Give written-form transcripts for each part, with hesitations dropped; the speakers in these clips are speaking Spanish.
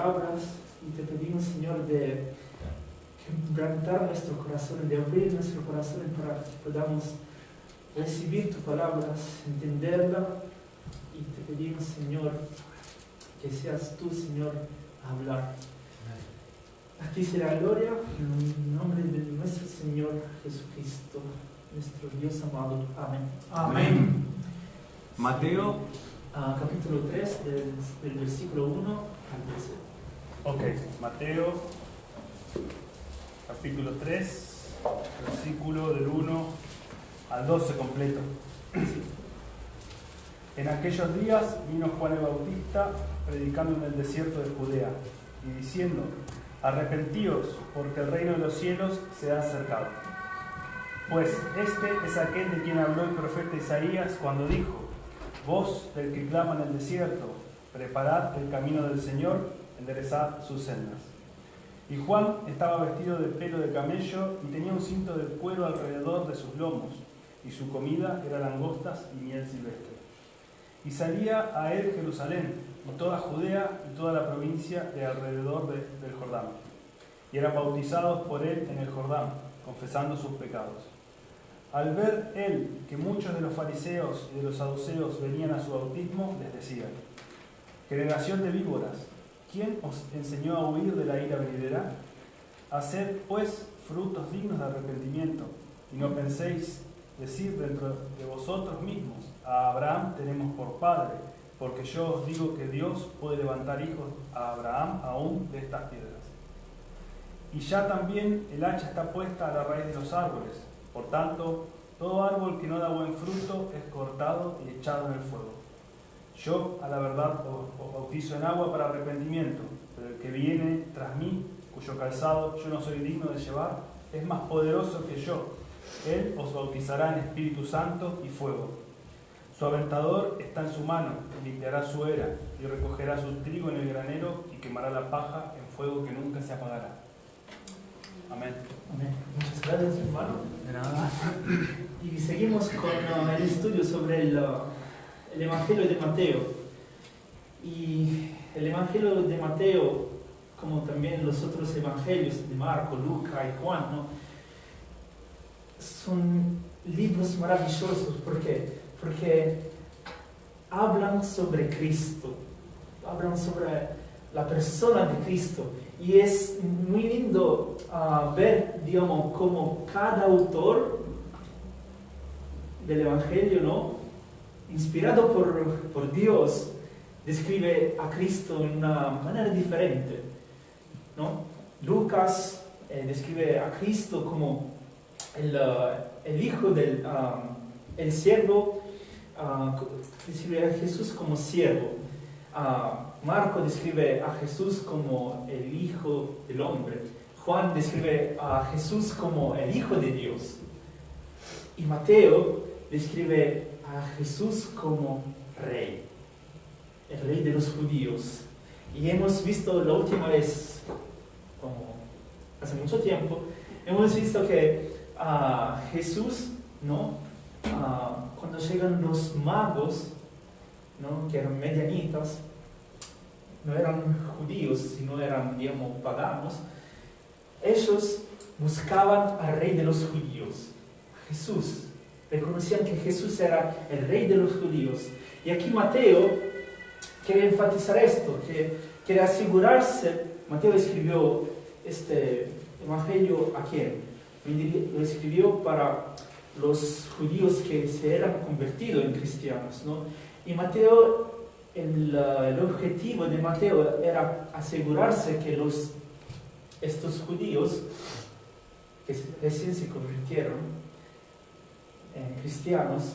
palabras y te pedimos, Señor, de quebrantar nuestro corazón, de abrir nuestro corazón para que podamos recibir tu palabra, entenderla, y te pedimos, Señor, que seas tú, Señor, a hablar. A ti será gloria en el nombre de nuestro Señor Jesucristo, nuestro Dios amado. Amén. Amén. Mateo, capítulo 3, del versículo 1 al 13. Ok, Mateo, capítulo 3, versículo del 1 al 12 completo. En aquellos días vino Juan el Bautista predicando en el desierto de Judea y diciendo: arrepentíos, porque el reino de los cielos se ha acercado. Pues este es aquel de quien habló el profeta Isaías cuando dijo: voz del que clama en el desierto, preparad el camino del Señor, enderezad sus sendas. Y Juan estaba vestido de pelo de camello y tenía un cinto de cuero alrededor de sus lomos, y su comida era langostas y miel silvestre. Y salía a él Jerusalén, y toda Judea y toda la provincia de alrededor del Jordán. Y eran bautizados por él en el Jordán, confesando sus pecados. Al ver él que muchos de los fariseos y de los saduceos venían a su bautismo, les decía: generación de víboras, ¿quién os enseñó a huir de la ira venidera? Haced, pues, frutos dignos de arrepentimiento, y no penséis decir dentro de vosotros mismos: a Abraham tenemos por padre, porque yo os digo que Dios puede levantar hijos a Abraham aún de estas piedras. Y ya también el hacha está puesta a la raíz de los árboles. Por tanto, todo árbol que no da buen fruto es cortado y echado en el fuego. Yo, a la verdad, os bautizo en agua para arrepentimiento, pero el que viene tras mí, cuyo calzado yo no soy digno de llevar, es más poderoso que yo. Él os bautizará en Espíritu Santo y fuego. Su aventador está en su mano, y limpiará su era, y recogerá su trigo en el granero, y quemará la paja en fuego que nunca se apagará. Amén. Amén. Muchas gracias, hermano. de nada. Y seguimos con el estudio sobre el Evangelio de Mateo. Y el Evangelio de Mateo, como también los otros evangelios de Marco, Lucas y Juan, ¿no?, son libros maravillosos. ¿Por qué? Porque hablan sobre Cristo, hablan sobre la persona de Cristo. Y es muy lindo ver, digamos, cómo cada autor del Evangelio, ¿no?, inspirado por Dios, describe a Cristo de una manera diferente, ¿no? Lucas describe a Cristo como el hijo del el siervo, describe a Jesús como siervo. Marco describe a Jesús como el Hijo del Hombre. Juan describe a Jesús como el Hijo de Dios. Y Mateo describe a Jesús como Rey, el Rey de los judíos. Y hemos visto la última vez, como hace mucho tiempo, hemos visto que Jesús, ¿no?, cuando llegan los magos, ¿no?, que eran medianitas, no eran judíos, sino eran, digamos, paganos, ellos buscaban al rey de los judíos, Jesús. Reconocían que Jesús era el rey de los judíos. Y aquí Mateo quiere enfatizar esto, que quiere asegurarse. Mateo escribió este evangelio ¿a quién? Lo escribió para los judíos que se eran convertidos en cristianos, ¿no? Y Mateo, el objetivo de Mateo era asegurarse que estos judíos que recién se convirtieron en cristianos,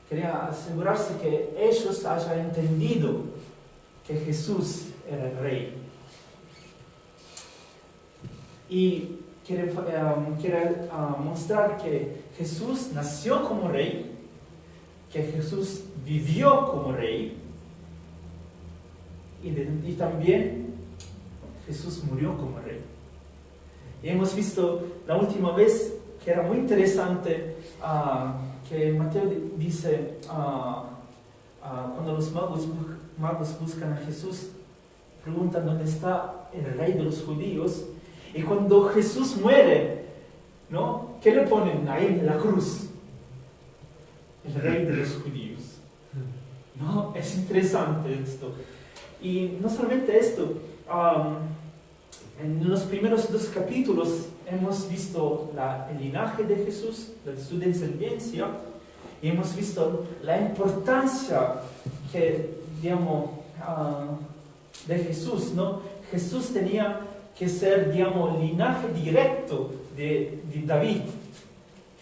quería asegurarse que ellos hayan entendido que Jesús era el Rey. Y quiere mostrar que Jesús nació como Rey, que Jesús vivió como Rey, y también Jesús murió como Rey. Y hemos visto la última vez que era muy interesante que Mateo dice cuando los magos buscan a Jesús, preguntan dónde está el rey de los judíos. Y cuando Jesús muere, ¿no? ¿Qué le ponen ahí en la cruz? El rey de los judíos. ¿No? Es interesante esto. Y no solamente esto, en los primeros 2 capítulos hemos visto el linaje de Jesús, de su descendencia, y hemos visto la importancia que, digamos, de Jesús, ¿no? Jesús tenía que ser, digamos, linaje directo de David,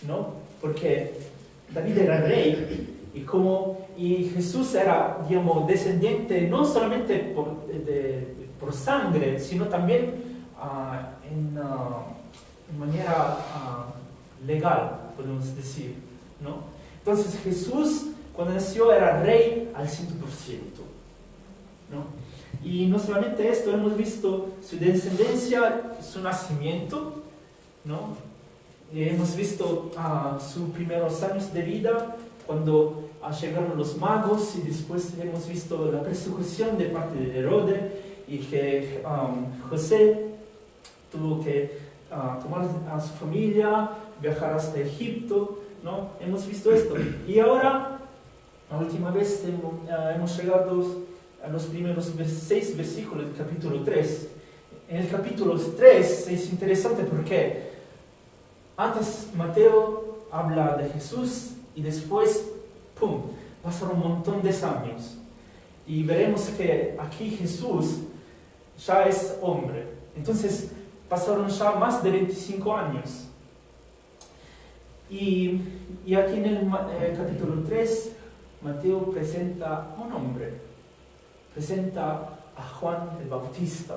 ¿no? Porque David era rey y Jesús era, digamos, descendiente no solamente por sangre, sino también en manera legal, podemos decir, ¿no? Entonces Jesús, cuando nació, era rey al 100%, ¿no? Y no solamente esto, hemos visto su descendencia, su nacimiento, ¿no? Y hemos visto sus primeros años de vida, cuando llegaron los magos, y después hemos visto la persecución de parte de Herodes, y que José tuvo que tomar a su familia, viajar hasta Egipto, ¿no? Hemos visto esto. Y ahora, la última vez, hemos llegado a los primeros 6 versículos del capítulo 3. En el capítulo 3 es interesante porque antes Mateo habla de Jesús y después, ¡pum!, pasaron un montón de años. Y veremos que aquí Jesús ya es hombre. Entonces, pasaron ya más de 25 años. Y aquí en el capítulo 3, Mateo presenta a un hombre. Presenta a Juan el Bautista.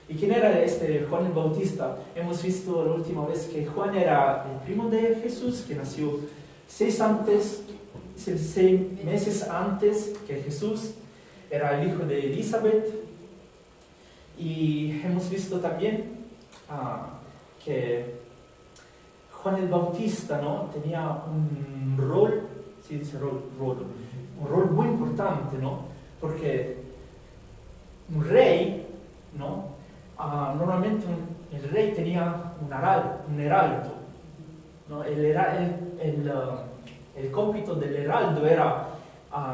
¿Y quién era este Juan el Bautista? Hemos visto la última vez que Juan era el primo de Jesús, que nació 6 meses antes que Jesús. Era el hijo de Elizabeth. Y hemos visto también que Juan el Bautista, ¿no?, tenía un rol, sí dice un rol muy importante, ¿no? Porque un rey, ¿no?, normalmente el rey tenía un heraldo, ¿no? El cómpito del heraldo era,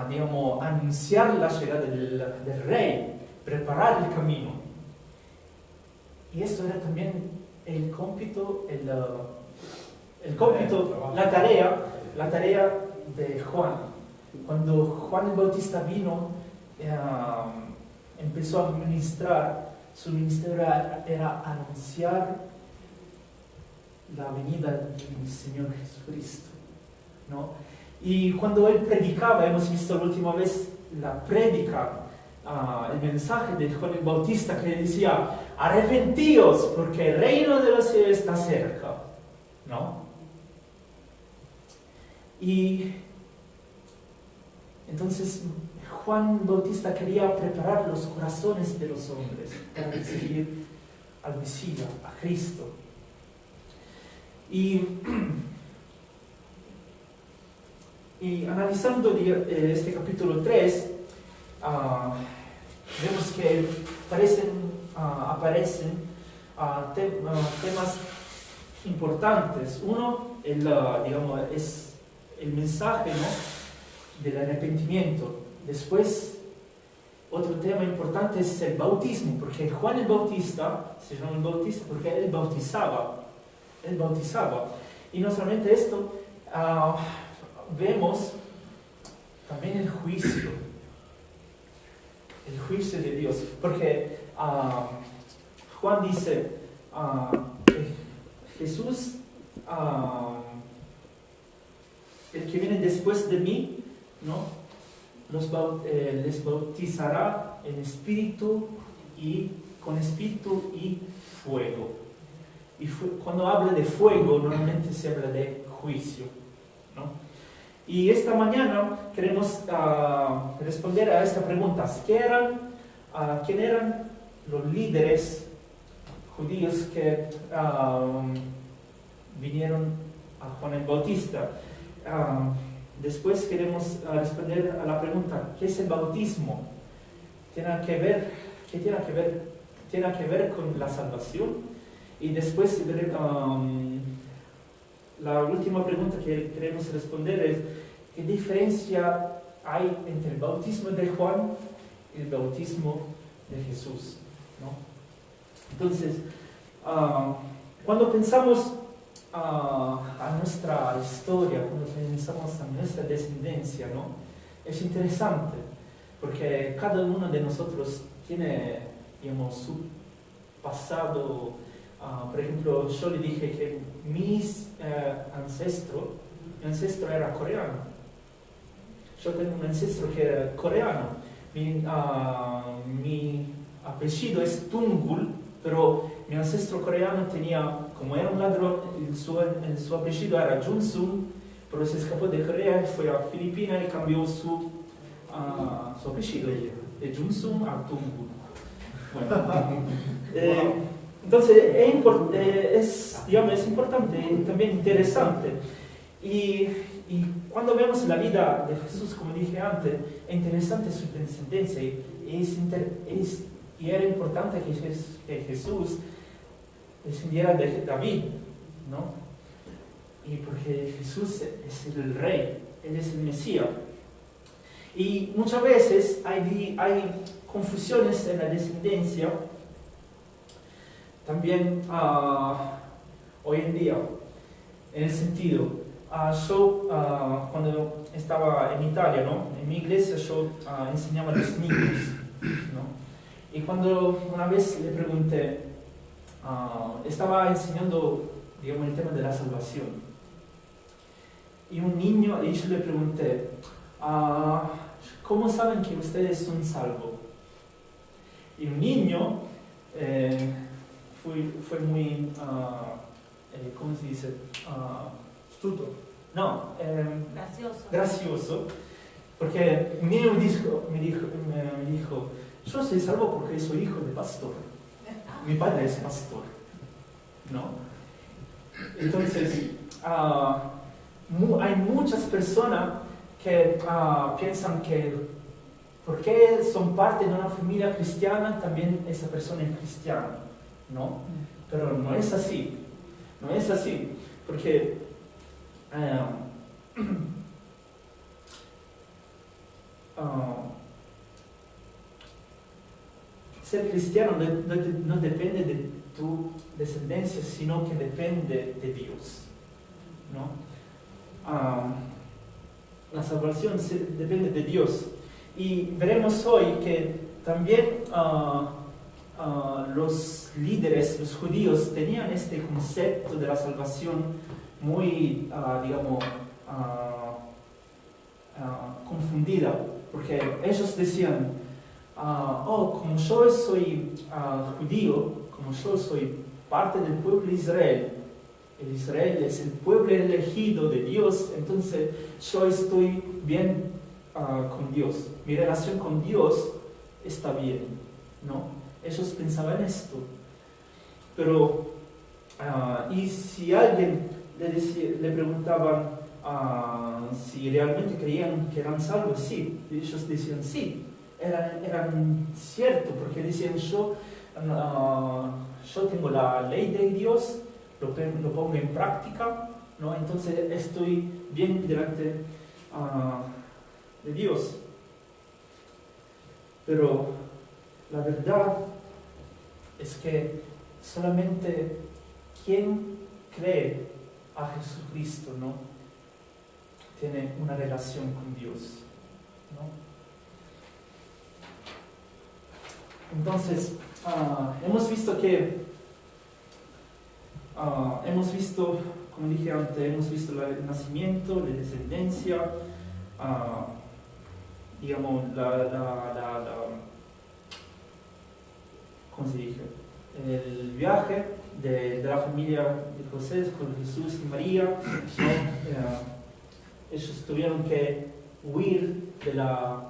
digamos, anunciar la llegada del rey, preparar el camino. Y eso era también el cómpito, la tarea de Juan. Cuando Juan el Bautista vino, empezó a ministrar. Su ministerio era anunciar la venida del Señor Jesucristo, ¿no? Y cuando él predicaba, hemos visto la última vez la prédica, el mensaje de Juan el Bautista, que decía: arrepentíos porque el reino de los cielos está cerca, ¿no? Y entonces Juan Bautista quería preparar los corazones de los hombres para recibir al Mesías, a Cristo. Y analizando este capítulo 3, vemos que aparecen temas importantes. Uno, digamos, es el mensaje, ¿no?, del arrepentimiento. Después, otro tema importante es el bautismo, porque Juan el Bautista se llama el Bautista porque él bautizaba. Y no solamente esto, vemos también el juicio de Dios, porque Juan dice que Jesús, el que viene después de mí, ¿no?, les bautizará en espíritu y con espíritu y fuego. Y cuando habla de fuego, normalmente se habla de juicio, ¿no? Y esta mañana queremos responder a esta pregunta: ¿quién eran los líderes judíos que vinieron a Juan el Bautista? Después queremos responder a la pregunta: ¿qué es el bautismo? ¿Tiene que ver que tiene que ver con la salvación. Y después, la última pregunta que queremos responder es, ¿qué diferencia hay entre el bautismo de Juan y el bautismo de Jesús? ¿No? Entonces, cuando pensamos a nuestra historia, cuando pensamos a nuestra descendencia, ¿no? Es interesante, porque cada uno de nosotros tiene, digamos, su pasado. Por ejemplo, yo le dije que mi ancestro era coreano. Yo tengo un ancestro que era coreano. Mi apellido es Tungul, pero mi ancestro coreano tenía, como era un ladrón, su apellido era Jun-sung, pero se escapó de Corea, fue a Filipinas y cambió su apellido de Jun-sung a Tungul. Bueno, entonces es importante y también interesante. Y cuando vemos la vida de Jesús, como dije antes, es interesante su descendencia y era importante que Jesús descendiera de David, ¿no? Y porque Jesús es el rey, Él es el Mesías. Y muchas veces hay confusiones en la descendencia, también hoy en día, en el sentido, yo cuando estaba en Italia, ¿no? En mi iglesia yo enseñaba a los niños, ¿no? Y cuando una vez le pregunté, estaba enseñando, digamos, el tema de la salvación, y un niño, y yo le pregunté, ¿cómo saben que ustedes son salvos? Y un niño fue muy, ¿cómo se dice? Astuto. No, Gracioso. porque un niño me dijo, yo soy salvo porque soy hijo de pastor. Mi padre es pastor, ¿no? Entonces, hay muchas personas que piensan que porque son parte de una familia cristiana, también esa persona es cristiana, ¿no? Pero no es así, no es así, porque ser cristiano no depende de tu descendencia, sino que depende de Dios, ¿no? La salvación depende de Dios. Y veremos hoy que también los líderes, los judíos, tenían este concepto de la salvación muy, digamos, confundida, porque ellos decían, como yo soy judío, como yo soy parte del pueblo de Israel, el Israel es el pueblo elegido de Dios, entonces yo estoy bien con Dios, mi relación con Dios está bien, ¿no? Ellos pensaban esto, pero y si alguien le preguntaban si realmente creían que eran salvos, sí, ellos decían sí, eran cierto, porque decían yo tengo la ley de Dios, lo pongo en práctica, ¿no? Entonces estoy bien delante de Dios. Pero la verdad es que solamente quien cree a Jesucristo, ¿no? Tiene una relación con Dios, ¿no? Entonces, hemos visto, como dije antes, hemos visto el nacimiento, la descendencia, digamos, ¿cómo se dice? El viaje de la familia de José con Jesús y María, ¿no? Ellos tuvieron que huir de la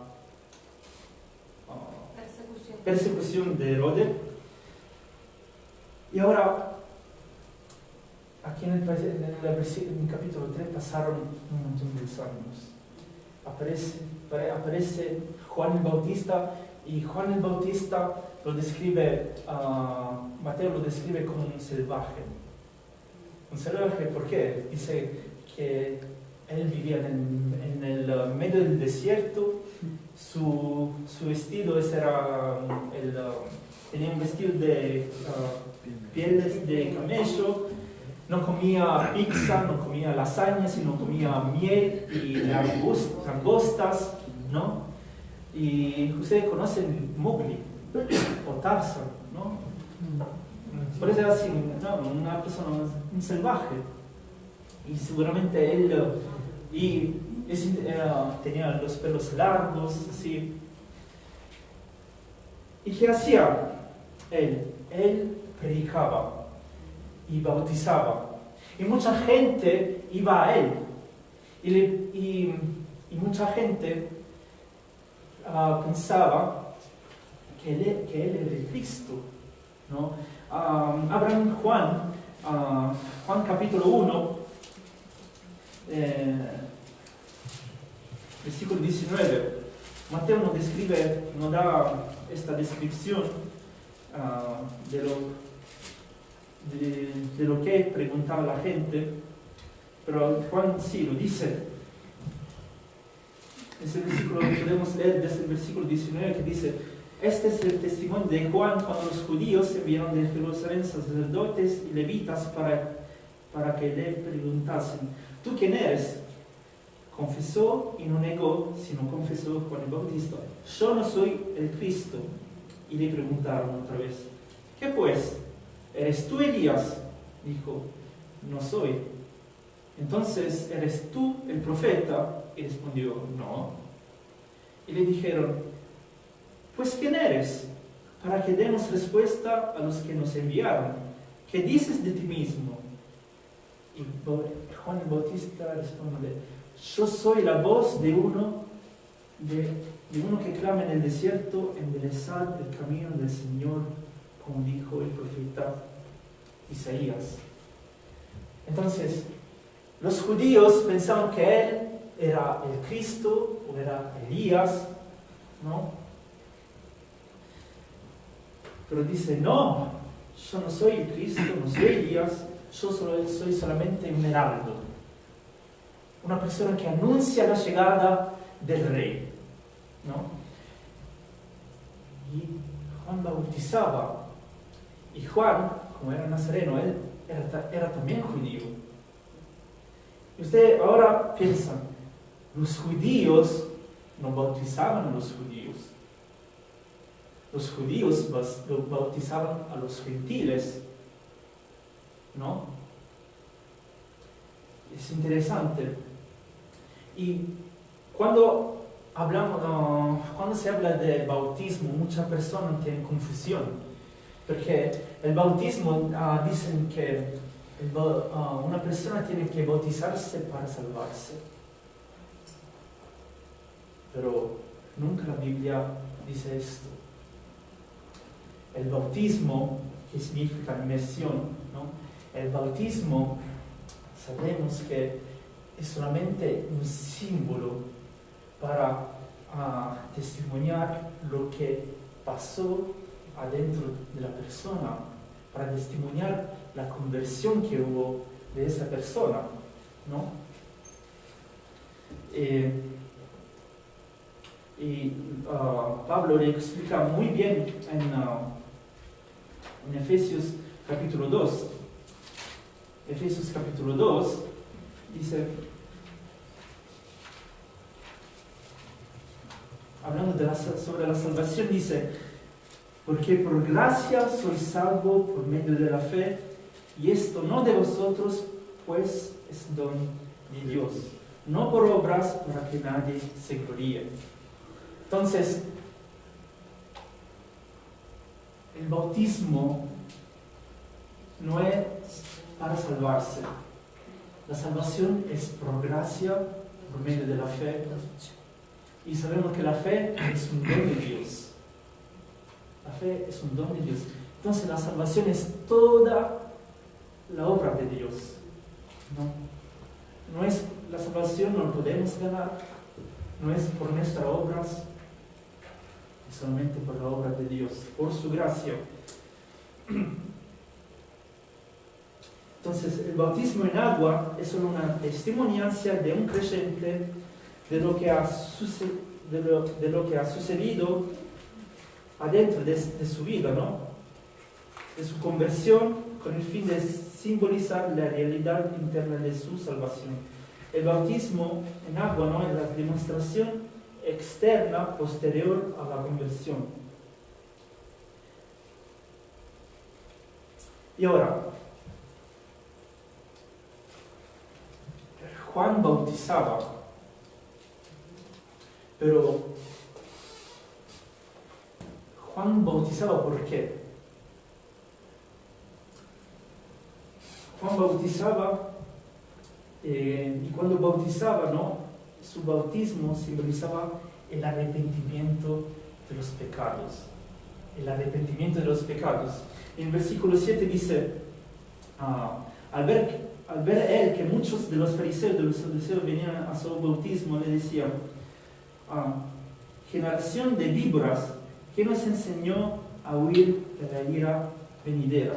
persecución de Herodes. Y ahora, aquí en el capítulo 3 pasaron un montón de años. Aparece Juan el Bautista, y Juan el Bautista lo describe, Mateo lo describe como un salvaje. Un salvaje, ¿por qué? Dice que él vivía en el medio del desierto, su vestido tenía un vestido de pieles de camello, no comía pizza, no comía lasaña, sino comía miel y langostas, ¿no? Y ustedes conocen Mowgli o Tarzan, ¿no? Por eso era así, ¿no? Una persona, un salvaje. Y seguramente él tenía los pelos largos, así. ¿Y qué hacía él? Él predicaba y bautizaba. Y mucha gente iba a él. Y mucha gente pensaba que él era el Cristo, ¿no? Abran Juan capítulo 1, versículo 19. Mateo nos da esta descripción de lo que preguntaba la gente, pero Juan sí lo dice. Ese versículo podemos leer desde el versículo 19 que dice: este es el testimonio de Juan cuando los judíos enviaron de Jerusalén sacerdotes y levitas para que le preguntasen: ¿tú quién eres? Confesó y no negó, sino confesó Juan el Bautista: yo no soy el Cristo. Y le preguntaron otra vez: ¿qué pues? ¿Eres tú Elías? Dijo: no soy. Entonces, ¿eres tú el profeta? Y respondió: no. Y le dijeron: pues ¿quién eres? Para que demos respuesta a los que nos enviaron. ¿Qué dices de ti mismo? Y Juan el Bautista responde: yo soy la voz de uno que clama en el desierto: enderezad el camino del Señor, como dijo el profeta Isaías. Entonces, los judíos pensaban que él era el Cristo o era Elías, ¿no? Pero dice: no, yo no soy el Cristo, no soy Elías, yo soy solamente un heraldo, una persona que anuncia la llegada del rey, ¿no? Y Juan bautizaba, y Juan, como era nazareno, él era también judío. Y ustedes ahora piensan: los judíos no bautizaban a los judíos. Los judíos bautizaban a los gentiles, ¿no? Es interesante. Y cuando se habla de bautismo, muchas personas tienen confusión, porque el bautismo dicen que una persona tiene que bautizarse para salvarse, pero nunca la Biblia dice esto. El bautismo, que significa inmersión, ¿no? El bautismo, sabemos que es solamente un símbolo para testimoniar lo que pasó adentro de la persona, para testimoniar la conversión que hubo de esa persona, ¿no? Pablo le explica muy bien en Efesios capítulo 2. Efesios capítulo 2 dice, hablando sobre la salvación, dice: porque por gracia sois salvo por medio de la fe, y esto no de vosotros, pues es don de Dios, no por obras, para que nadie se gloríe. Entonces, el bautismo no es para salvarse. La salvación es por gracia, por medio de la fe. Y sabemos que la fe es un don de Dios. La fe es un don de Dios. Entonces la salvación es toda la obra de Dios, ¿no? No es, la salvación no la podemos ganar, no es por nuestras obras, es solamente por la obra de Dios, por su gracia. Entonces, el bautismo en agua es solo una testimoniancia de un creyente de lo que ha sucedido adentro de su vida, ¿no? De su conversión, con el fin de simbolizar la realidad interna de su salvación. El bautismo en agua, ¿no?, es la demostración externa posterior a la conversión. Y ahora, Juan bautizaba, pero Juan bautizaba ¿por qué? Juan bautizaba y cuando bautizaba, ¿no?, su bautismo simbolizaba el arrepentimiento de los pecados. El arrepentimiento de los pecados. En el versículo 7 dice, al ver él que muchos de los fariseos y de los saduceos venían a su bautismo, le decían, generación de víboras, ¿quién nos enseñó a huir de la ira venidera?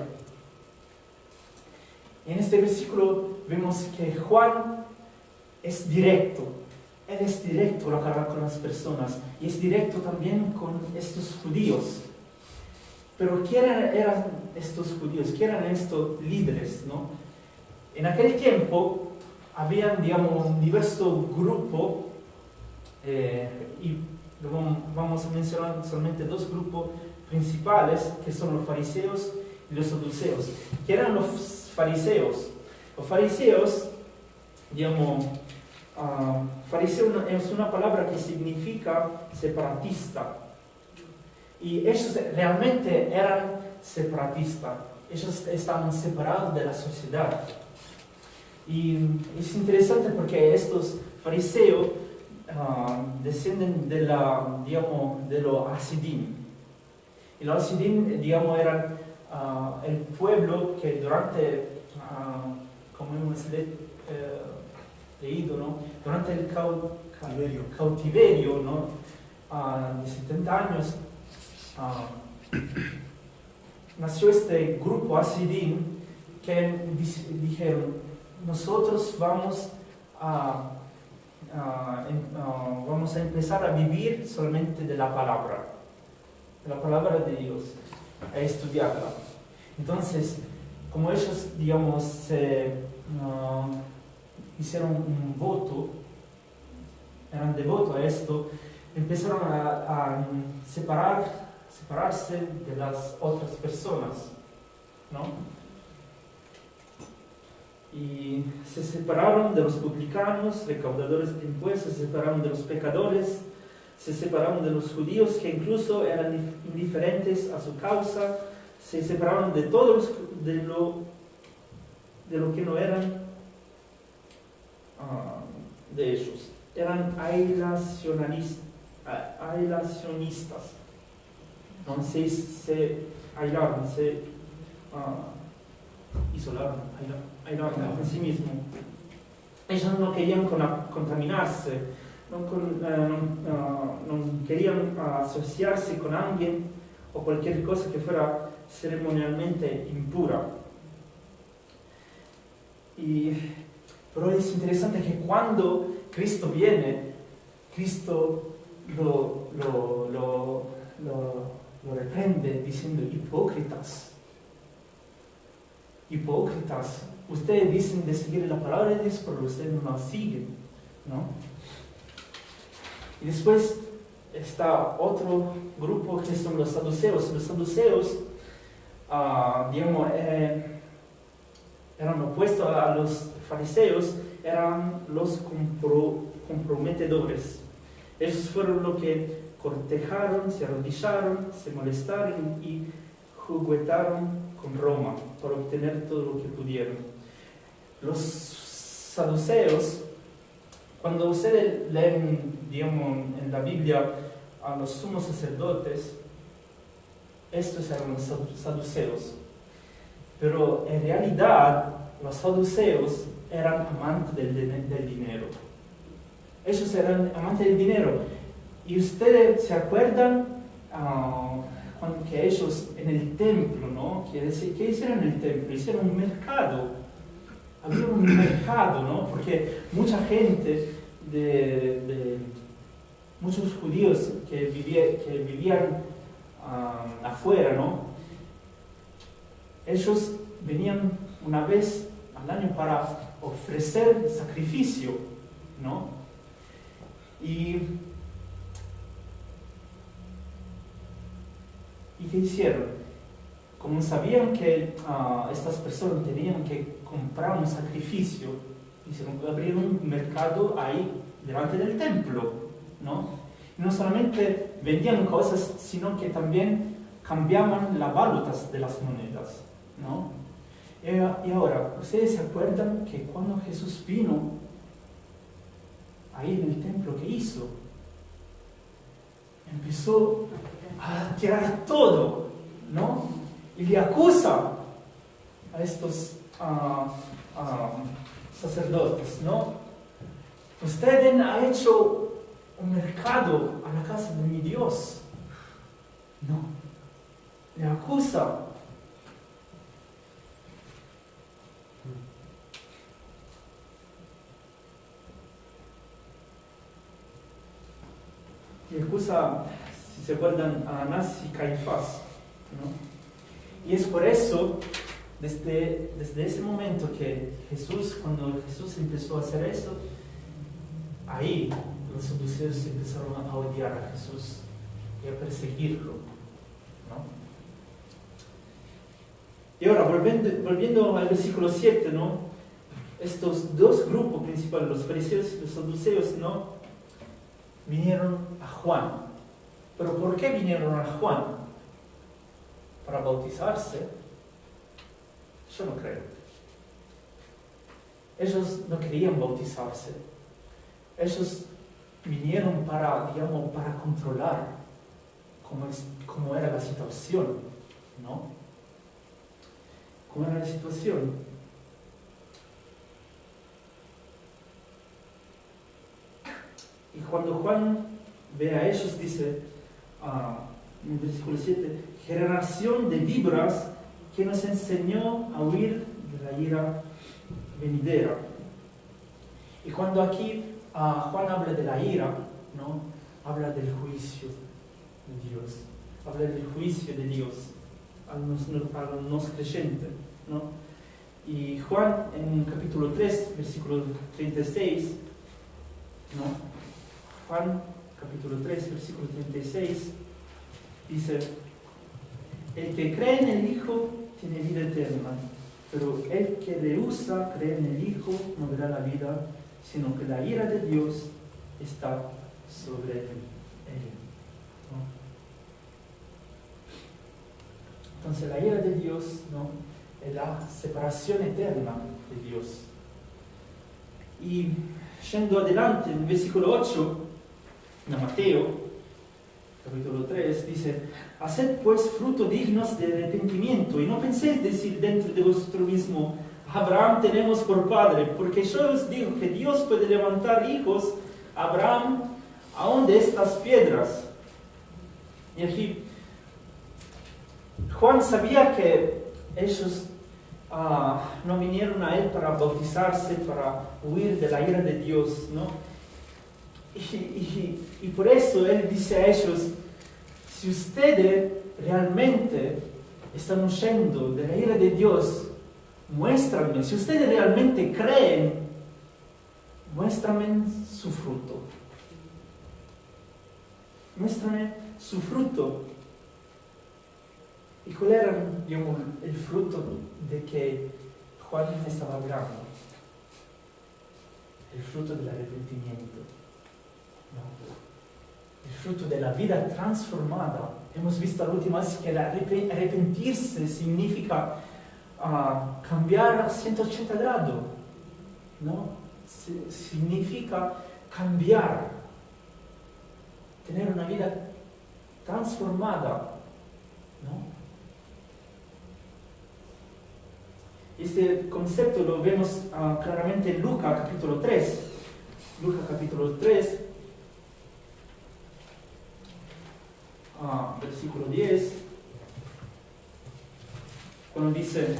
En este versículo vemos que Juan es directo. Él es directo al hablar con las personas y es directo también con estos judíos. Pero ¿quién eran estos judíos? ¿Quién eran estos líderes, no? En aquel tiempo había, digamos, un diverso grupo y vamos a mencionar solamente dos grupos principales, que son los fariseos y los saduceos. ¿Qué eran los fariseos? Los fariseos, digamos, fariseo es una palabra que significa separatista. Y ellos realmente eran separatistas. Ellos estaban separados de la sociedad. Y es interesante porque estos fariseos descienden de los Hasidim. Y los Hasidim, digamos, eran el pueblo que durante, como hemos leído, ¿no?, durante el cautiverio, ¿no?, de 70 años, nació este grupo Hasidim que dijeron, nosotros vamos a empezar a vivir solamente de la palabra de Dios, a estudiarla. Entonces, como ellos, digamos, hicieron un voto, eran devotos a esto, empezaron a separarse de las otras personas, ¿no? Y se separaron de los publicanos, recaudadores de impuestos, se separaron de los pecadores, se separaron de los judíos que incluso eran indiferentes a su causa, se separaron de todos de lo que no eran de ellos. Eran aislacionistas. Entonces se aislaron, se isolaron, aislaron en sí mismos. Ellos no querían contaminarse, no querían asociarse con alguien o cualquier cosa que fuera ceremonialmente impura. Pero es interesante que cuando Cristo viene, Cristo lo reprende diciendo, hipócritas, ustedes dicen de seguir la palabra de Dios, pero ustedes no la siguen, ¿no? Y después está otro grupo que son los saduceos. Los saduceos, digamos, eran opuestos a los fariseos, eran los comprometedores. Ellos fueron los que cortejaron, se arrodillaron, se molestaron y juguetaron con Roma para obtener todo lo que pudieron. Los saduceos, cuando ustedes leen, digamos, en la Biblia a los sumos sacerdotes, estos eran los saduceos. Pero en realidad, los saduceos eran amantes del dinero. Ellos eran amantes del dinero. Y ustedes se acuerdan que ellos en el templo, ¿no? ¿Qué hicieron en el templo? Hicieron un mercado. Había un mercado, ¿no? Porque mucha gente muchos judíos que vivían afuera, ¿no? Ellos venían una vez al año para ofrecer sacrificio, ¿no? ¿Y qué hicieron? Como sabían que estas personas tenían que comprar un sacrificio, abrieron un mercado ahí delante del templo, ¿no? Y no solamente vendían cosas, sino que también cambiaban las valutas de las monedas, ¿no? Y ahora, ¿ustedes se acuerdan que cuando Jesús vino ahí en el templo, qué hizo? Empezó a tirar todo, ¿no? Y le acusa a estos sacerdotes, ¿no? Ustedes han hecho un mercado a la casa de mi Dios. No, le acusa. Le acusa, si se acuerdan, a Anás y Caifás, ¿no? Y es por eso, desde ese momento cuando Jesús empezó a hacer eso, ahí los saduceos empezaron a odiar a Jesús y a perseguirlo, ¿no? Y ahora, volviendo al versículo 7, ¿no? Estos dos grupos principales, los fariseos y los saduceos, ¿no? Vinieron a Juan. ¿Pero por qué vinieron a Juan? ¿Para bautizarse? Yo no creo. Ellos no querían bautizarse. Ellos vinieron para controlar cómo era la situación, ¿no? ¿Cómo era la situación? Y cuando Juan ve a ellos, dice, en el versículo 7, generación de víboras que nos enseñó a huir de la ira venidera. Y cuando aquí Juan habla de la ira, ¿no? Habla del juicio de Dios, habla del juicio de Dios a los creyentes, ¿no? Y Juan en capítulo 3, versículo 36, ¿no? Juan capítulo 3, versículo 36, dice: el que cree en el Hijo tiene vida eterna, pero el que rehúsa creer en el Hijo no verá la vida, sino que la ira de Dios está sobre él. ¿No? Entonces la ira de Dios, ¿no? Es la separación eterna de Dios. Y yendo adelante, en el versículo 8, de Mateo, capítulo 3, dice: haced pues frutos dignos de arrepentimiento, y no penséis decir dentro de vosotros mismo: Abraham tenemos por padre, porque yo os digo que Dios puede levantar hijos a Abraham aún de estas piedras. Y aquí Juan sabía que ellos no vinieron a él para bautizarse, para huir de la ira de Dios, ¿no? Y por eso él dice a ellos: si ustedes realmente están huyendo de la ira de Dios, muéstranme. Si ustedes realmente creen, muéstrame su fruto. Muéstrame su fruto. ¿Y cuál era, digamos, el fruto de que Juan estaba hablando? El fruto del arrepentimiento. El fruto de la vida transformada. Hemos visto la última vez que el arrepentirse significa cambiar a 180 grados, ¿no? Significa cambiar, tener una vida transformada, ¿no? Este concepto lo vemos claramente en Lucas capítulo 3. Lucas capítulo 3. versículo 10, cuando dice,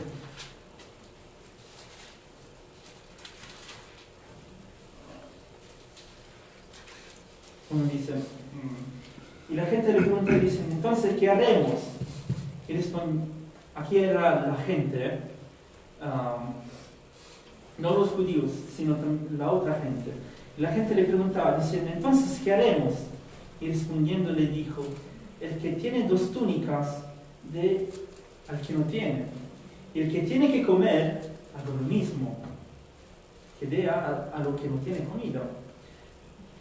y la gente le pregunta, dicen, entonces, ¿qué haremos? Y responden, aquí era la gente, no los judíos, sino la otra gente. Y la gente le preguntaba, dicen, entonces, ¿qué haremos? Y respondiendo le dijo, el que tiene 2 túnicas, dé al que no tiene. Y el que tiene que comer, haga lo mismo, que dé a lo que no tiene comida.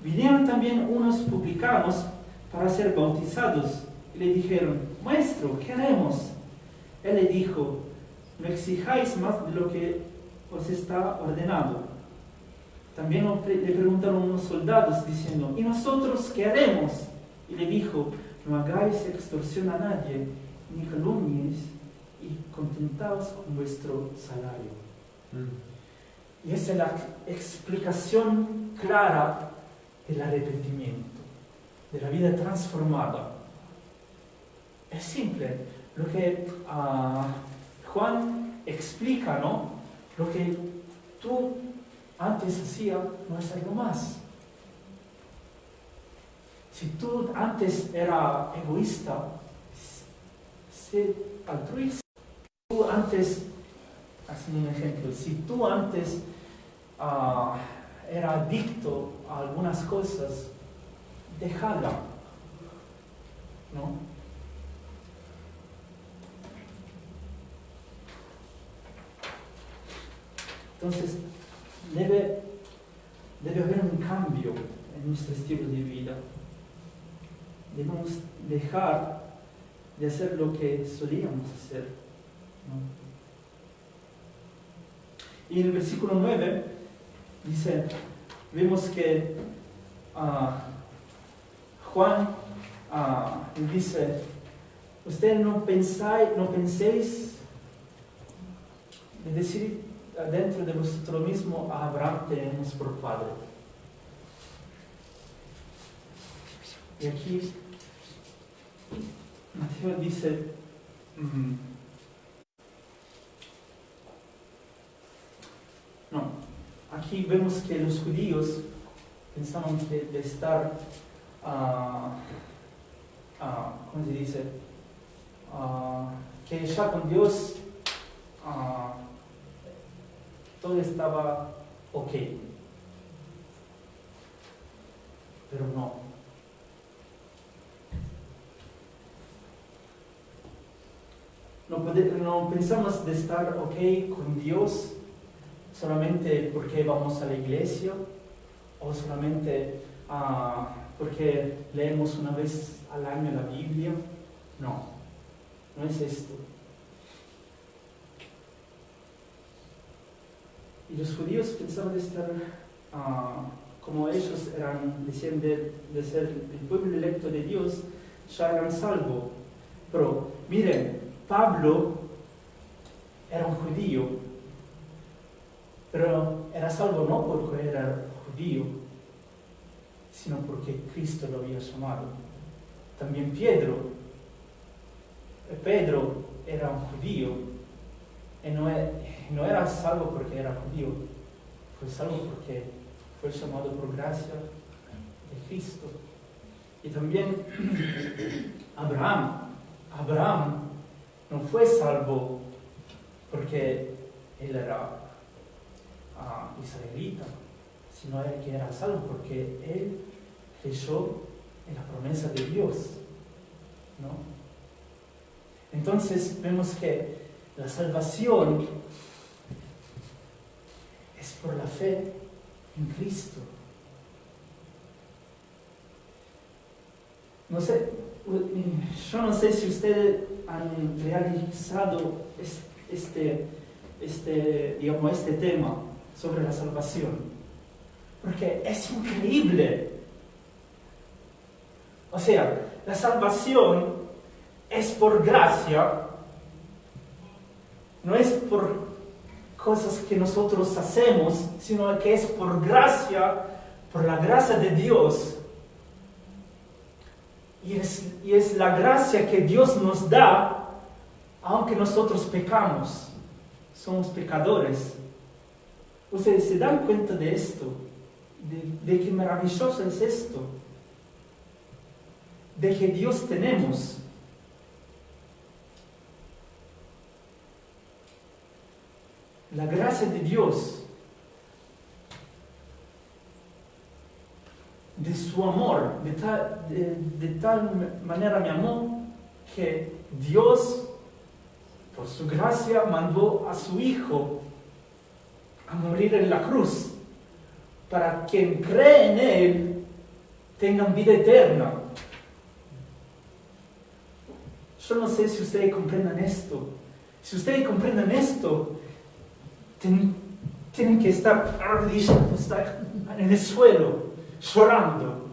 Vinieron también unos publicanos para ser bautizados y le dijeron, Maestro, ¿qué haremos? Él le dijo, no exijáis más de lo que os está ordenado. También le preguntaron unos soldados diciendo, ¿y nosotros qué haremos? Y le dijo, no hagáis extorsión a nadie, ni calumnies, y contentaos con vuestro salario. Y esa es la explicación clara del arrepentimiento, de la vida transformada. Es simple, lo que Juan explica, ¿no? Lo que tú antes hacías, no hacerlo más. Si tú antes eras egoísta, sé altruista. Tú antes, haciendo un ejemplo, si tú antes era adicto a algunas cosas, déjala, ¿no? Entonces, debe haber un cambio en nuestro estilo de vida. Debemos dejar de hacer lo que solíamos hacer, ¿no? Y en el versículo 9 dice, vemos que Juan dice, ustedes no penséis de decir dentro de vosotros mismo, a Abraham tenemos por padre. Y aquí Mateo dice, no, aquí vemos que los judíos pensaban que de estar, ¿cómo se dice? Que ya con Dios todo estaba ok. Pero no. No pensamos de estar ok con Dios solamente porque vamos a la iglesia o solamente porque leemos una vez al año la Biblia. No, no es esto. Y los judíos pensaban de estar, como ellos decían de ser el pueblo electo de Dios, ya eran salvos. Pero miren, Pablo era un judío, pero era salvo no porque era judío, sino porque Cristo lo había llamado. También Pedro era un judío, y no era salvo porque era judío, fue salvo porque fue llamado por gracia de Cristo. Y también Abraham no fue salvo porque él era israelita, sino que era salvo porque él creyó en la promesa de Dios, ¿no? Entonces vemos que la salvación es por la fe en Cristo. Yo no sé si ustedes han realizado este tema sobre la salvación, porque es increíble. O sea, la salvación es por gracia, no es por cosas que nosotros hacemos, sino que es por gracia, por la gracia de Dios. Y es la gracia que Dios nos da, aunque nosotros pecamos. Somos pecadores. ¿Ustedes se dan cuenta de esto? De qué maravilloso es esto. De que Dios tenemos. La gracia de Dios. De su amor, de tal manera me amó que Dios, por su gracia, mandó a su Hijo a morir en la cruz, para quien cree en Él tengan vida eterna. Yo no sé si ustedes comprendan esto. Si ustedes comprenden esto, tienen que estar arrodillados, estar en el suelo, llorando.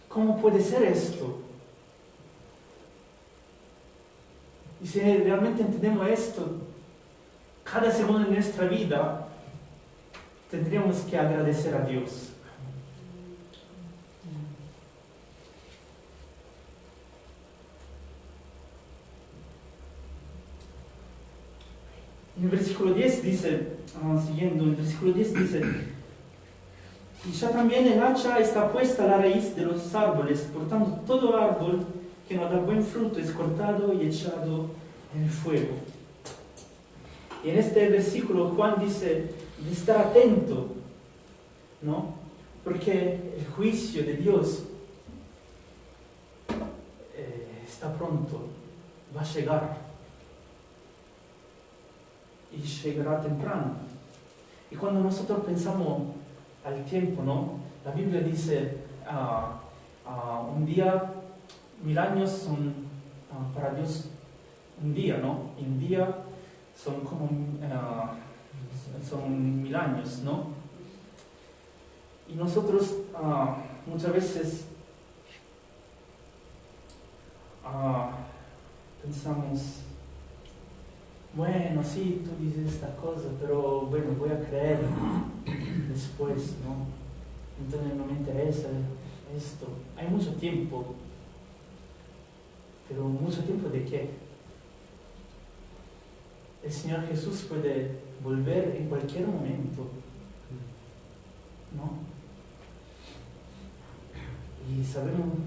¿Cómo puede ser esto? Y si realmente entendemos esto, cada segundo de nuestra vida tendríamos que agradecer a Dios. En el versículo 10 dice, siguiendo, en el versículo 10 dice, y ya también el hacha está puesta a la raíz de los árboles, por tanto todo árbol que no da buen fruto es cortado y echado en el fuego. Y en este versículo Juan dice de estar atento, ¿no? Porque el juicio de Dios está pronto, va a llegar. Y llegará temprano. Y cuando nosotros pensamos al tiempo, ¿no? La Biblia dice, un día, 1000 años son para Dios un día, ¿no? Y un día son como son 1000 años, ¿no? Y nosotros muchas veces pensamos, bueno, sí, tú dices esta cosa, pero bueno, voy a creer después, ¿no? Entonces no me interesa esto. Hay mucho tiempo, pero ¿mucho tiempo de qué? El Señor Jesús puede volver en cualquier momento, ¿no? Y sabemos,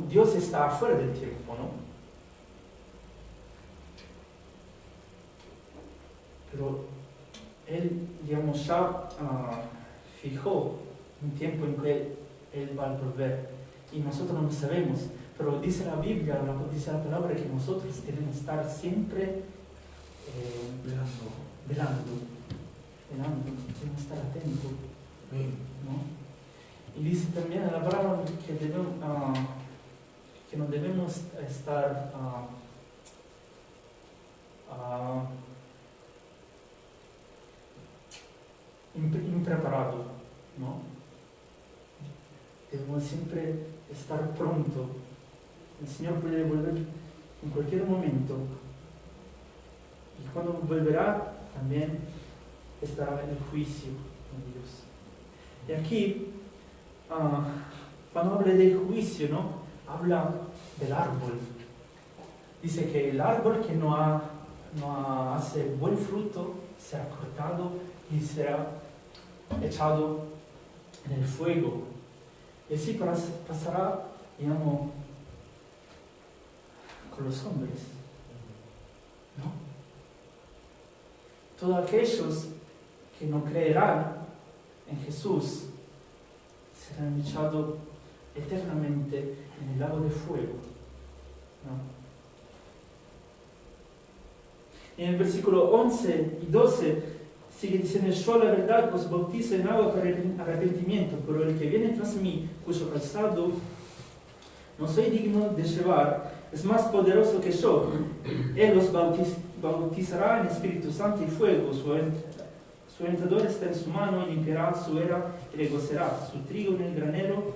Dios está afuera del tiempo, ¿no? Pero Él, digamos, ya fijó un tiempo en que Él va a volver. Y nosotros no lo sabemos. Pero dice la Biblia, dice la palabra que nosotros tenemos que estar siempre velando, tenemos que estar atentos, ¿no? Y dice también la palabra que no debemos estar impreparados, ¿no? Debemos siempre estar pronto. El Señor puede volver en cualquier momento. Y cuando volverá, también estará en el juicio de Dios. Y aquí, cuando habla del juicio, ¿no? Habla del árbol. Dice que el árbol que no hace buen fruto será cortado y será echado en el fuego. Y así pasará, digamos, con los hombres, ¿no? Todos aquellos que no creerán en Jesús serán echados eternamente en el lago de fuego, ¿no? En el versículo 11 y 12 sigue diciendo: yo la verdad os bautizo en agua para el arrepentimiento, pero el que viene tras mí, cuyo calzado no soy digno de llevar, es más poderoso que yo. Él os bautizará en Espíritu Santo y fuego. Su aventador está en su mano y limpiará su era y regocijará su trigo en el granero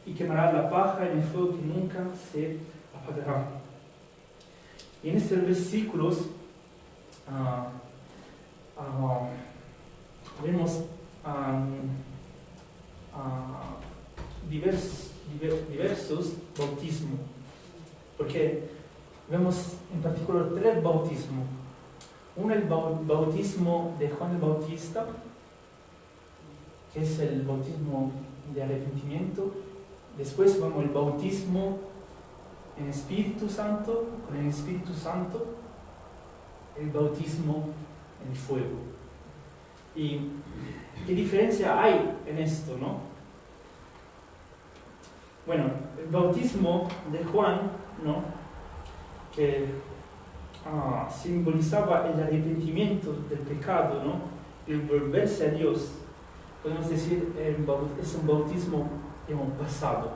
y quemará la paja en el fuego que nunca se apagará. Y en estos versículos vemos diversos bautismos, porque vemos en particular 3 bautismos. Uno es el bautismo de Juan el Bautista, que es el bautismo de arrepentimiento. Después vemos el bautismo en Espíritu Santo, con el Espíritu Santo, el bautismo en fuego. ¿Y qué diferencia hay en esto, no? Bueno, el bautismo de Juan, ¿no?, que simbolizaba el arrepentimiento del pecado, ¿no?, el volverse a Dios, podemos decir, es un bautismo pasado.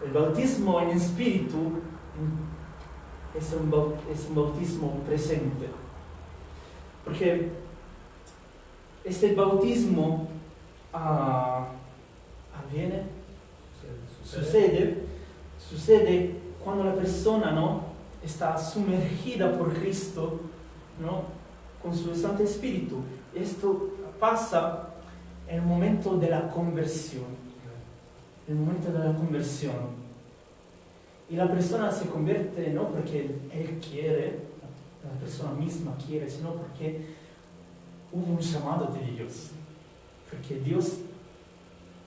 El bautismo en espíritu es un bautismo presente, porque este bautismo sucede cuando la persona, ¿no?, está sumergida por Cristo, ¿no?, con su Santo Espíritu. Esto pasa en el momento de la conversión. El momento de la conversión. Y la persona se convierte no porque él quiere, la persona misma quiere, sino porque hubo un llamado de Dios. Porque Dios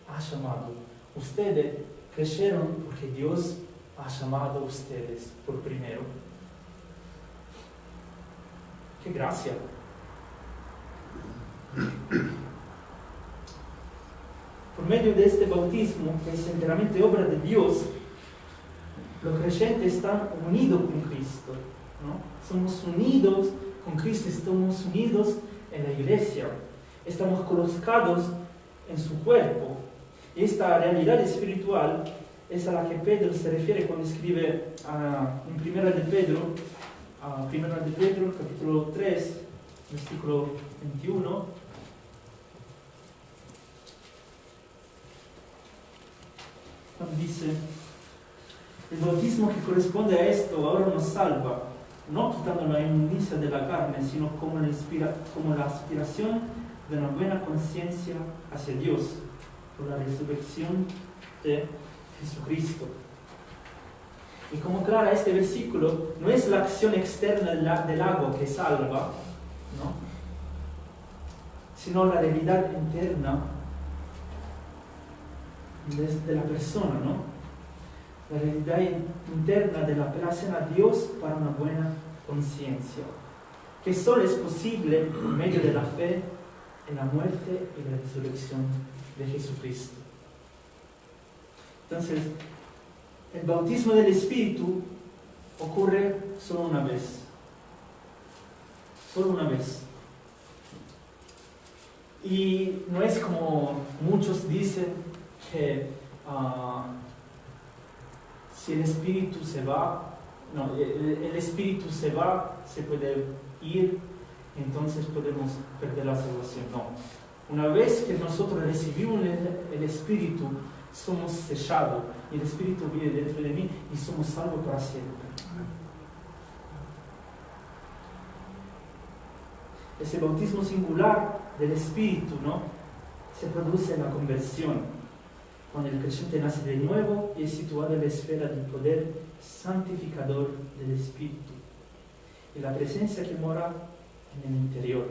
ha llamado. Ustedes creyeron porque Dios ha llamado a ustedes por primero. ¡Qué gracia! Por medio de este bautismo, que es enteramente obra de Dios, los creyentes están unidos con Cristo, ¿no? Somos unidos con Cristo, estamos unidos en la iglesia, estamos colocados en su cuerpo. Y esta realidad espiritual es a la que Pedro se refiere cuando escribe en 1 de Pedro, capítulo 3, versículo 21. Dice: el bautismo que corresponde a esto ahora nos salva, no quitando la inmundicia de la carne, sino como la aspiración de una buena conciencia hacia Dios, por la resurrección de Jesucristo. Y como clara este versículo, no es la acción externa del agua que salva, ¿no?, sino la realidad interna de la persona, ¿no? La realidad interna de la apelación a Dios para una buena conciencia, que solo es posible por medio de la fe en la muerte y la resurrección de Jesucristo. Entonces, el bautismo del Espíritu ocurre solo una vez. Solo una vez. Y no es como muchos dicen que si el Espíritu se va, no, el Espíritu se va, se puede ir, entonces podemos perder la salvación. No. Una vez que nosotros recibimos el Espíritu, somos sellados y el Espíritu vive dentro de mí y somos salvos para siempre. Ese bautismo singular del Espíritu, ¿no?, se produce en la conversión, cuando el creyente nace de nuevo y es situado en la esfera del poder santificador del Espíritu y la presencia que mora en el interior.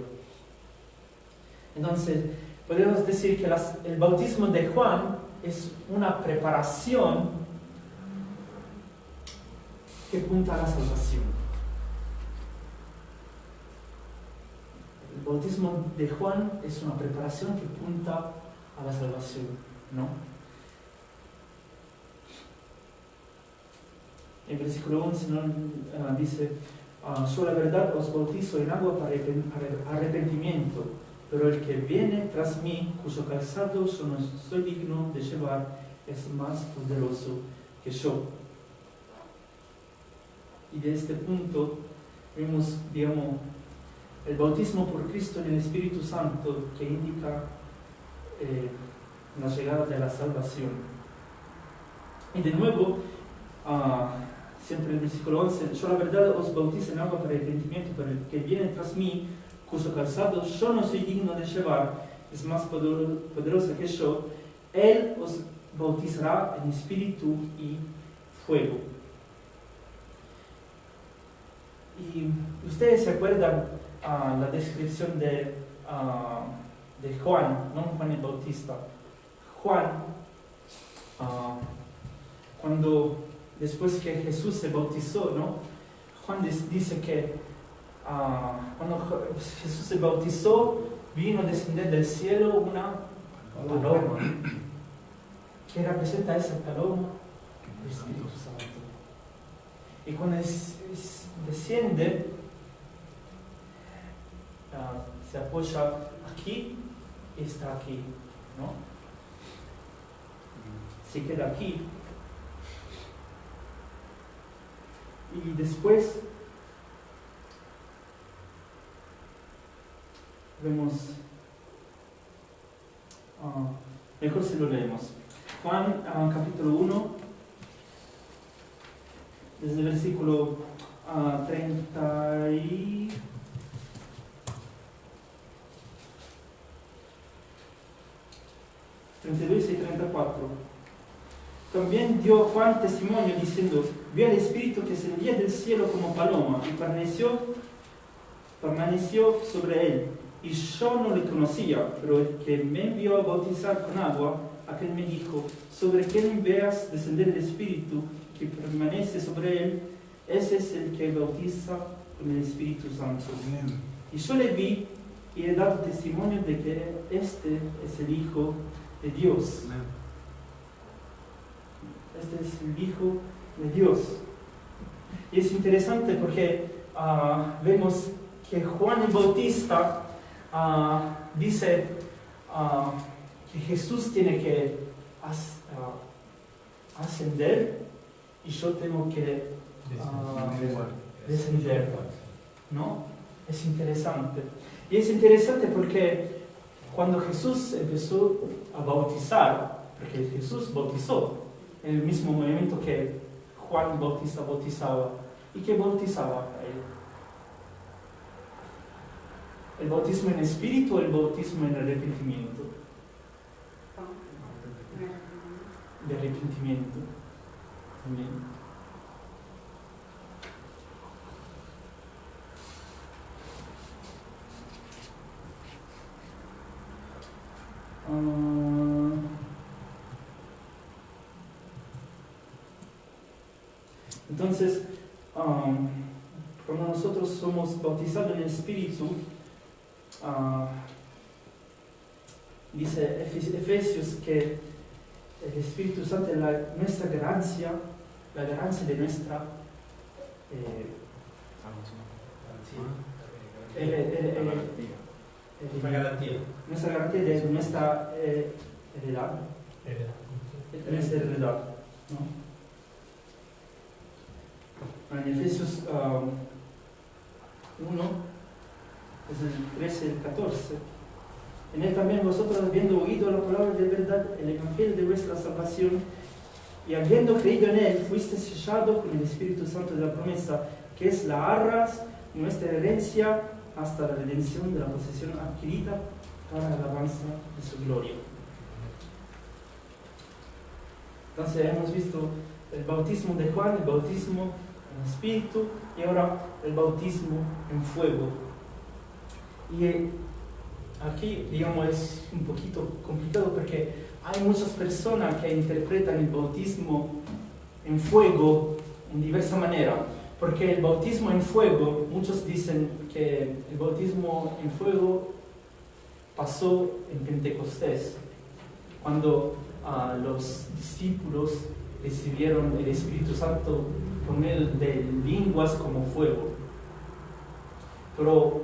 Entonces, podemos decir que el bautismo de Juan es una preparación que apunta a la salvación. El bautismo de Juan es una preparación que apunta a la salvación, ¿no? En versículo 11 dice: yo la verdad os bautizo en agua para arrepentimiento, pero el que viene tras mí, cuyo calzado yo no soy digno de llevar, es más poderoso que yo. Y de este punto vemos, digamos, el bautismo por Cristo en el Espíritu Santo, que indica la llegada de la salvación. Y de nuevo, siempre en el versículo 11: yo la verdad os bautizo en agua para arrepentimiento, pero el que viene tras mí, cuyo calzado yo no soy digno de llevar, es más poderosa que yo. Él os bautizará en espíritu y fuego. Y ustedes se acuerdan la descripción de Juan, no Juan el Bautista. Juan, cuando después que Jesús se bautizó, ¿no? Juan dice que cuando Jesús se bautizó, vino a descender del cielo una paloma. ¿Qué representa esa paloma? El Espíritu Santo. Y cuando desciende, se apoya aquí y está aquí, ¿no? Se queda aquí. Y después vemos, mejor si lo leemos. Juan capítulo 1, desde el versículo 32 y 34. También dio Juan testimonio diciendo: vi al Espíritu que descendía del cielo como paloma y permaneció sobre él. Y yo no le conocía, pero el que me envió a bautizar con agua, aquel me dijo: sobre quien veas descender el Espíritu que permanece sobre él, ese es el que bautiza con el Espíritu Santo. Y yo le vi y he dado testimonio de que este es el Hijo de Dios. Este es el Hijo de Dios. Y es interesante porque vemos que Juan el Bautista dice que Jesús tiene que ascender y yo tengo que descender, ¿no? Es interesante. Y es interesante porque cuando Jesús empezó a bautizar, porque Jesús bautizó en el mismo momento que Juan Bautista bautizaba. ¿Y qué bautizaba a él? ¿El bautismo en espíritu o el bautismo en arrepentimiento? De arrepentimiento también. Entonces, cuando nosotros somos bautizados en el Espíritu, dice Efesios que el Espíritu Santo es nuestra ganancia, la ganancia de nuestra nuestra garantía de nuestra heredad. Nuestra heredad, ¿no? En Efesios 1, es el 13 y el 14. En él también vosotros, habiendo oído la palabra de verdad, el evangelio de vuestra salvación, y habiendo creído en él, fuiste sellado con el Espíritu Santo de la promesa, que es la arras, nuestra herencia, hasta la redención de la posesión adquirida para la alabanza de su gloria. Entonces hemos visto el bautismo de Juan, el bautismo en espíritu y ahora el bautismo en fuego. Y aquí, digamos, es un poquito complicado porque hay muchas personas que interpretan el bautismo en fuego en diversa manera. Porque el bautismo en fuego, muchos dicen que el bautismo en fuego pasó en Pentecostés, cuando los discípulos recibieron el Espíritu Santo por medio de lenguas como fuego. Pero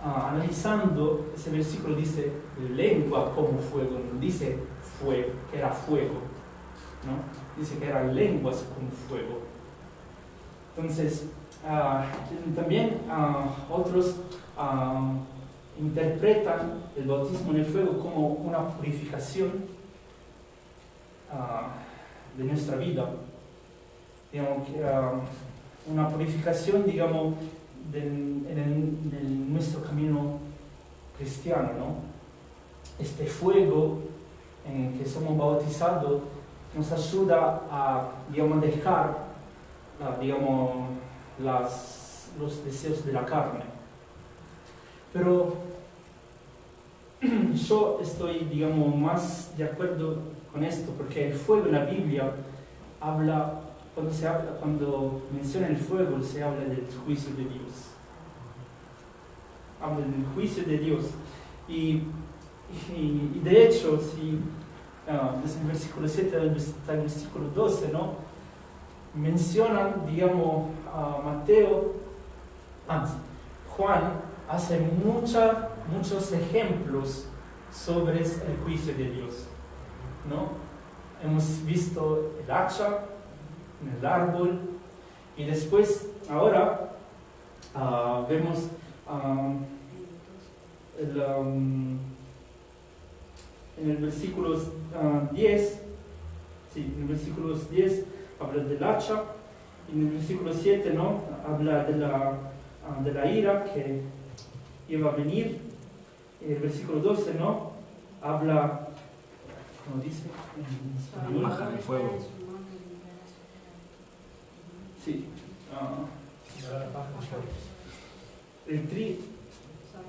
analizando, ese versículo dice lengua como fuego, no dice fuego, que era fuego, ¿no? Dice que eran lenguas como fuego. Entonces, también otros interpretan el bautismo en el fuego como una purificación de nuestra vida. Digamos, una purificación, digamos, en nuestro camino cristiano, ¿no? Este fuego en que somos bautizados nos ayuda a, digamos, dejar, digamos, los deseos de la carne. Pero yo estoy, digamos, más de acuerdo con esto, porque el fuego en la Biblia habla, cuando menciona el fuego, se habla del juicio de Dios. Habla del juicio de Dios. Y de hecho, si desde el versículo 7 hasta el versículo 12, ¿no? Mencionan, digamos, Juan hace muchos ejemplos sobre el juicio de Dios, ¿no? Hemos visto el hacha en el árbol y después, ahora, vemos en el versículo 10, sí, en el versículo 10 habla del hacha, y en el versículo 7, ¿no? Habla de la ira que iba a venir, y en el versículo 12, ¿no? Habla, ¿cómo dice? La paja del fuego. Sí.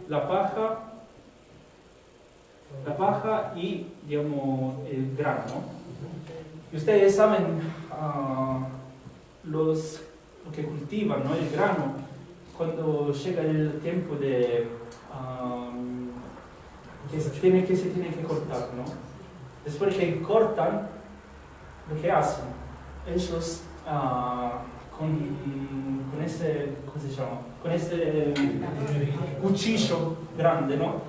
La paja y, digamos, el grano. Y ustedes saben lo que cultivan, ¿no? El grano, cuando llega el tiempo de que se tiene que cortar, ¿no? Después que cortan, lo que hacen, ellos con ese, ¿cómo se llama? Con ese cuchillo grande, ¿no?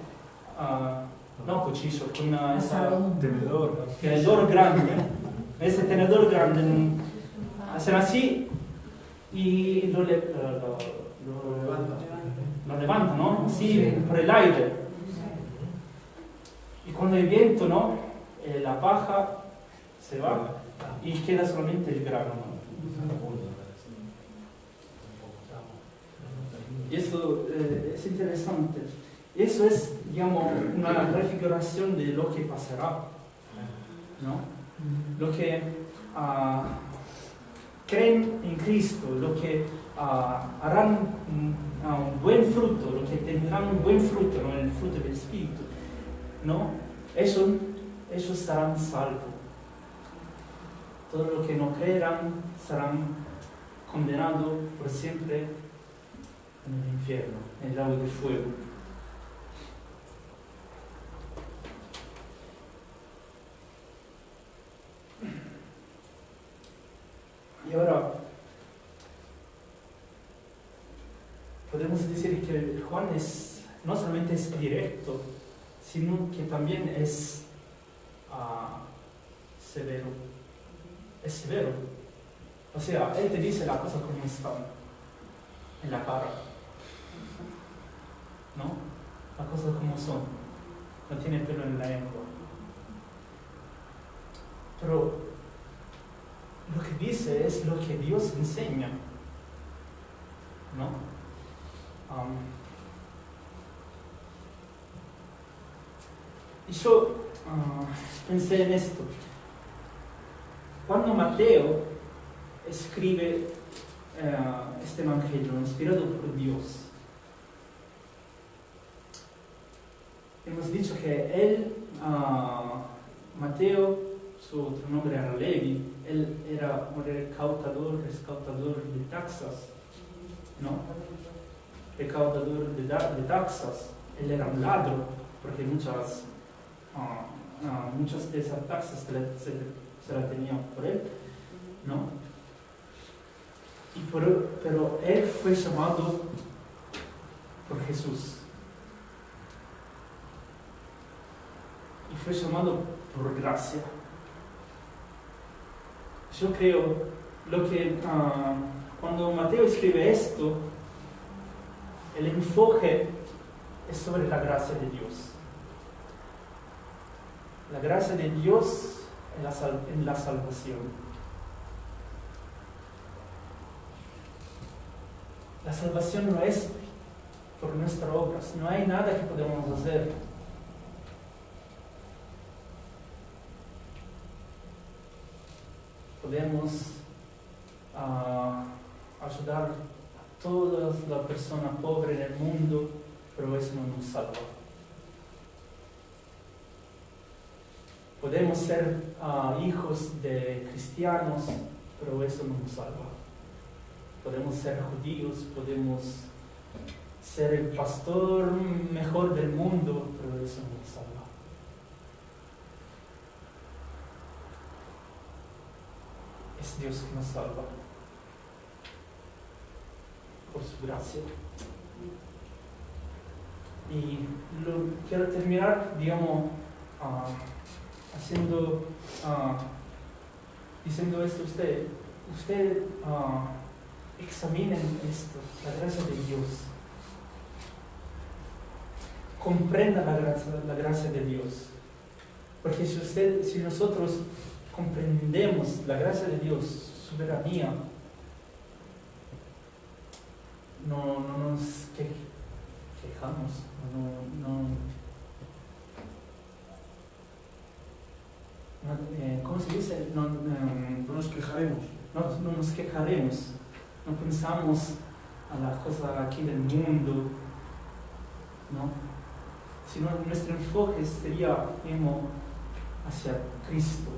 No cuchillo, con tenedor grande. Ese tenedor grande hacen así y lo levantan, ¿no? Sí, por el aire. Y cuando hay viento, ¿no? La paja se va y queda solamente el grano, ¿no? Y eso es interesante. Eso es, digamos, una prefiguración de lo que pasará, ¿no? Lo que creen en Cristo, lo que harán un buen fruto, lo que tendrán un buen fruto, ¿no? El fruto del Espíritu, ¿no? Ellos serán salvos. Todo lo que no creerán serán condenados por siempre en el infierno, en el lago de fuego. Y ahora, podemos decir que Juan no solamente es directo, sino que también es severo. Es severo. O sea, él te dice las cosas como están, en la cara. ¿No? Las cosas como son. No tiene pelo en la lengua. Pero lo que dice es lo que Dios enseña, ¿no? Y yo pensé en esto. Cuando Mateo escribe este evangelio inspirado por Dios, hemos dicho que él, Mateo, su otro nombre era Levi, él era un recaudador de taxas, ¿no? Recaudador de taxas. Él era un ladrón, porque muchas de esas taxas se las tenían por él, ¿no? Pero él fue llamado por Jesús. Y fue llamado por gracia. Yo creo cuando Mateo escribe esto, el enfoque es sobre la gracia de Dios. La gracia de Dios en la salvación. La salvación no es por nuestras obras, no hay nada que podamos hacer. Podemos ayudar a todas las personas pobres del mundo, pero eso no nos salva. Podemos ser hijos de cristianos, pero eso no nos salva. Podemos ser judíos, podemos ser el pastor mejor del mundo, pero eso no nos salva. Es Dios que nos salva, por su gracia. Y quiero terminar, digamos, diciendo esto a usted. Usted examinen esto, la gracia de Dios. Comprenda la gracia de Dios. Porque si nosotros comprendemos la gracia de Dios, su soberanía, no nos quejamos, ¿cómo se dice? No nos quejaremos. No nos quejaremos, no pensamos a las cosas aquí del mundo, ¿no? Sino nuestro enfoque sería mismo hacia Cristo,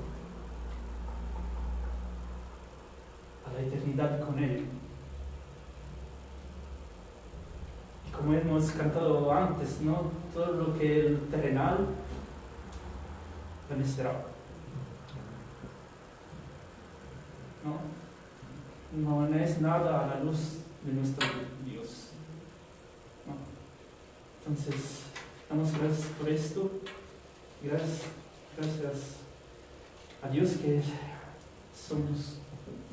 a la eternidad con Él. Y como hemos cantado antes, ¿no? Todo lo que es terrenal vencerá. No es nada a la luz de nuestro Dios. ¿No? Entonces, damos gracias por esto. Gracias a Dios que somos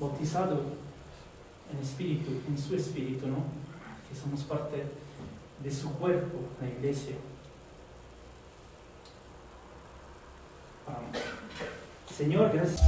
bautizados en espíritu, en su espíritu, ¿no? Que somos parte de su cuerpo, la iglesia. Señor, gracias.